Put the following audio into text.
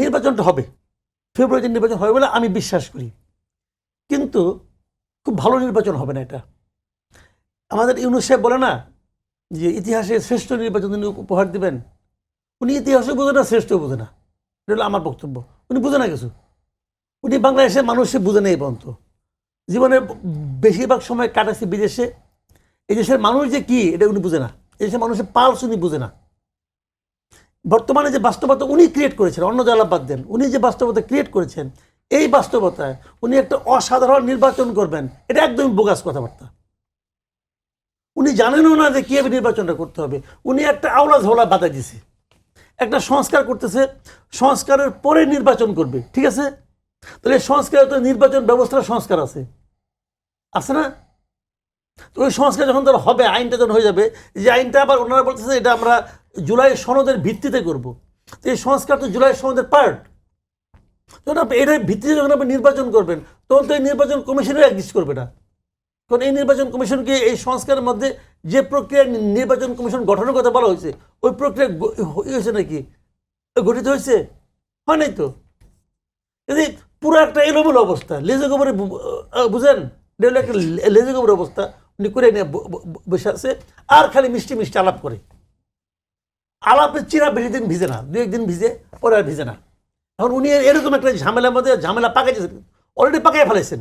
নির্বাচনটা হবে, ফেব্রুয়ারিতে নির্বাচন হবে বলে আমি বিশ্বাস করি, কিন্তু খুব ভালো নির্বাচন হবে না এটা। আমাদের ইউনূস সাহেব বলে না যে ইতিহাসে শ্রেষ্ঠ নির্বাচন তিনি উপহার দিবেন, উনি ইতিহাসও বোঝে না, শ্রেষ্ঠও বোঝে না, এটা হলো আমার বক্তব্য। উনি বুঝে না কিছু, উনি বাংলাদেশের মানুষে বুঝে নেই পর্যন্ত, জীবনে বেশিরভাগ সময় কাটাচ্ছে বিদেশে, এই দেশের মানুষ যে কি এটা উনি বুঝে না, এই দেশের মানুষের পালস উনি বুঝে না। বর্তমানে যে বাস্তবতা উনি ক্রিয়েট করেছেন, অন্য জ্বালা বাদ দেন, উনি যে বাস্তবতা ক্রিয়েট করেছেন, এই বাস্তবতায় উনি একটা অসাধারণ নির্বাচন করবেন, এটা একদমই বোগাস কথাবার্তা। উনি জানেনও না যে কীভাবে নির্বাচনটা করতে হবে। উনি একটা আওলা ঝোলা বাধা দিছে, একটা সংস্কার করতেছে, সংস্কারের পরে নির্বাচন করবে, ঠিক আছে? তাহলে সংস্কারে তো নির্বাচন ব্যবস্থার সংস্কার আছে, আছে না? তো ওই সংস্কার যখন তার হবে, আইনটা যখন হয়ে যাবে, যে আইনটা আবার ওনারা বলতেছে এটা আমরা জুলাই সনদের ভিত্তিতে করব, তো এই সংস্কার তো জুলাই সনদের পার্ট। যখন আপনি এটার ভিত্তিতে যখন আপনি নির্বাচন করবেন, তখন তো এই নির্বাচন কমিশনের এক্সিস্ট করবে না। কারণ এই নির্বাচন কমিশনকে এই সংস্কারের মধ্যে যে প্রক্রিয়া নির্বাচন কমিশন গঠনের কথা বলা হয়েছে, ওই প্রক্রিয়া হয়েছে নাকি, গঠিত হয়েছে? হয় নাই তো। যদি পুরো একটা এলোমেলো অবস্থা, লেজে গোবরে, বুঝেন, একটা লেজে গোবর অবস্থা উনি করে নিয়ে বসে আছে, আর খালি মিষ্টি মিষ্টি আলাপ করে। আলাপের চিরা বেশি দিন ভিজে না, দু একদিন ভিজে, পরে আর ভিজে না। এখন উনি এরকম একটা ঝামেলার মধ্যে ঝামেলা পাকাইছেন, অলরেডি পাকাই ফেলেছেন।